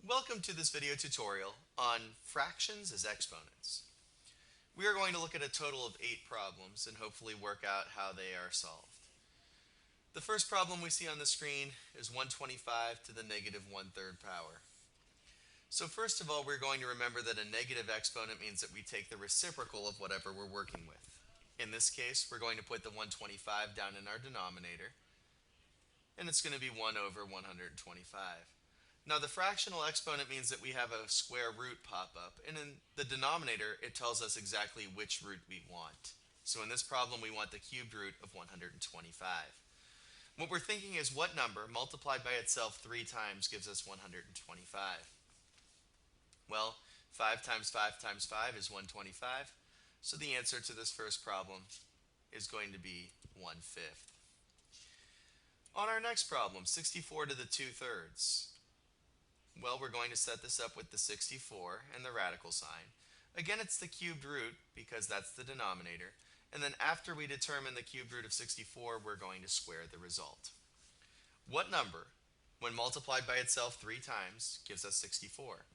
Welcome to this video tutorial on fractions as exponents. We are going to look at a total of 8 problems and hopefully work out how they are solved. The first problem we see on the screen is 125 to the negative 1/3 power. So first of all, we're going to remember that a negative exponent means that we take the reciprocal of whatever we're working with. In this case, we're going to put the 125 down in our denominator, and it's going to be 1 over 125. Now the fractional exponent means that we have a square root pop up, and in the denominator it tells us exactly which root we want. So in this problem we want the cubed root of 125. What we're thinking is what number multiplied by itself 3 times gives us 125? Well, 5 times 5 times 5 is 125, so the answer to this first problem is going to be 1/5. On our next problem, 64 to the 2/3. Well, we're going to set this up with the 64 and the radical sign. Again, it's the cubed root because that's the denominator. And then after we determine the cubed root of 64, we're going to square the result. What number, when multiplied by itself 3 times, gives us 64?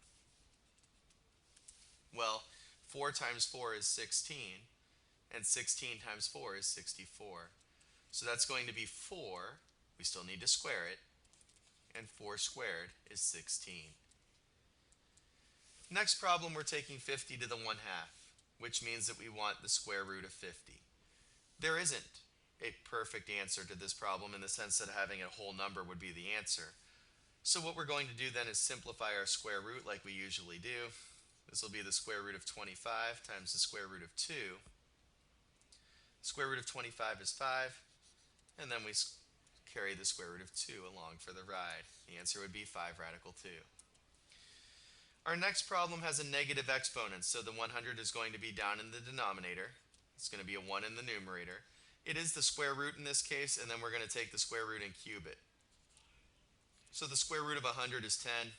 Well, 4 times 4 is 16, and 16 times 4 is 64. So that's going to be 4. We still need to square it. And 4 squared is 16. Next problem, we're taking 50 to the 1/2, which means that we want the square root of 50. There isn't a perfect answer to this problem in the sense that having a whole number would be the answer. So what we're going to do then is simplify our square root like we usually do. This will be the square root of 25 times the square root of 2. Square root of 25 is 5, and then we carry the square root of 2 along for the ride. The answer would be 5 radical 2. Our next problem has a negative exponent, so the 100 is going to be down in the denominator. It's going to be a 1 in the numerator. It is the square root in this case, and then we're going to take the square root and cube it. So the square root of 100 is 10,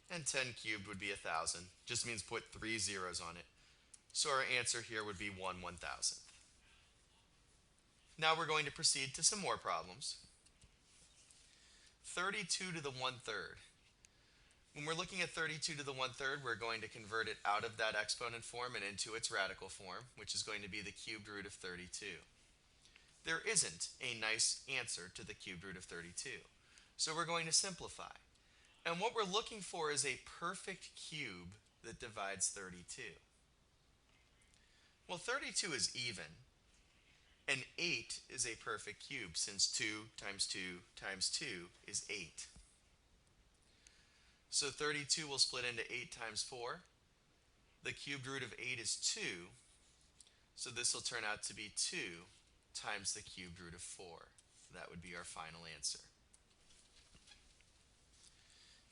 and 10 cubed would be 1,000. Just means put 3 zeros on it. So our answer here would be 1/1000th. Now we're going to proceed to some more problems. 32 to the 1/3. When we're looking at 32 to the 1/3, we're going to convert it out of that exponent form and into its radical form, which is going to be the cubed root of 32. There isn't a nice answer to the cubed root of 32, so we're going to simplify. And what we're looking for is a perfect cube that divides 32. Well, 32 is even, and 8 is a perfect cube since 2 times 2 times 2 is 8. So 32 will split into 8 times 4. The cubed root of 8 is 2, so this will turn out to be 2 times the cubed root of 4. That would be our final answer.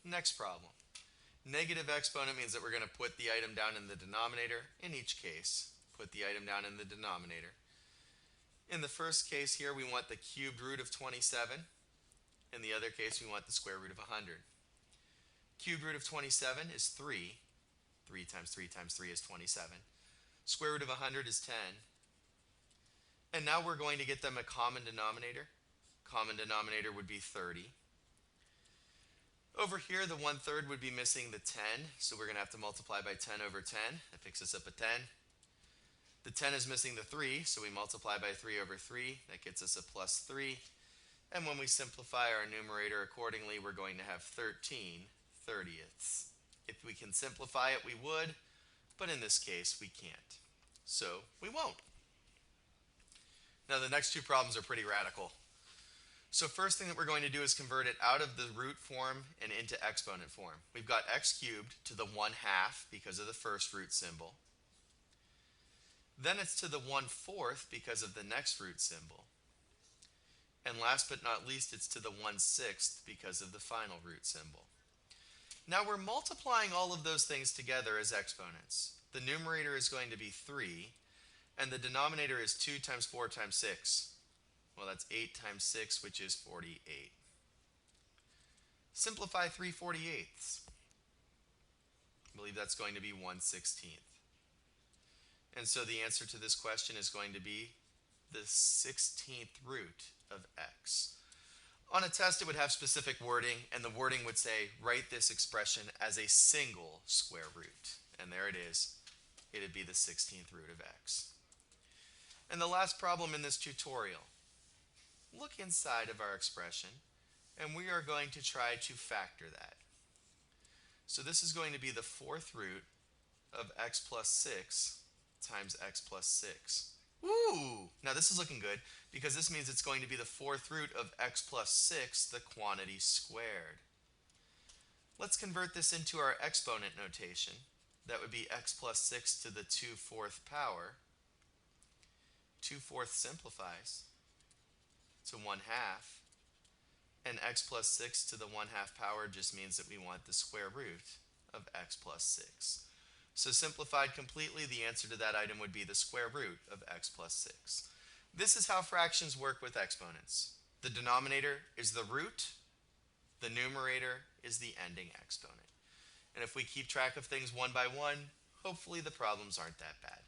Next problem. Negative exponent means that we're going to put the item down in the denominator. In each case, put the item down in the denominator. In the first case here, we want the cubed root of 27. In the other case, we want the square root of 100. Cubed root of 27 is 3. 3 times 3 times 3 is 27. Square root of 100 is 10. And now we're going to get them a common denominator. Common denominator would be 30. Over here, the 1/3 would be missing the 10, so we're going to have to multiply by 10 over 10. That picks us up a 10. The 10 is missing the 3, so we multiply by 3 over 3. That gets us a plus 3. And when we simplify our numerator accordingly, we're going to have 13/30ths. If we can simplify it, we would, but in this case, we can't. So we won't. Now the next two problems are pretty radical. So first thing that we're going to do is convert it out of the root form and into exponent form. We've got x cubed to the 1/2 because of the first root symbol. Then it's to the 1/4 because of the next root symbol. And last but not least, it's to the 1/6 because of the final root symbol. Now we're multiplying all of those things together as exponents. The numerator is going to be 3, and the denominator is 2 times 4 times 6. Well, that's 8 times 6, which is 48. Simplify 3/48ths. I believe that's going to be 1/16th. And so the answer to this question is going to be the 16th root of x. On a test, it would have specific wording, and the wording would say, write this expression as a single square root. And there it is. It would be the 16th root of x. And the last problem in this tutorial. Look inside of our expression, and we are going to try to factor that. So this is going to be the fourth root of x plus 6 times x plus 6. Woo! Now this is looking good because this means it's going to be the fourth root of x plus 6, the quantity squared. Let's convert this into our exponent notation. That would be x plus 6 to the 2/4 power. 2/4 simplifies to 1/2. And x plus 6 to the 1/2 power just means that we want the square root of x plus 6. So simplified completely, the answer to that item would be the square root of x plus 6. This is how fractions work with exponents. The denominator is the root, the numerator is the ending exponent. And if we keep track of things one by one, hopefully the problems aren't that bad.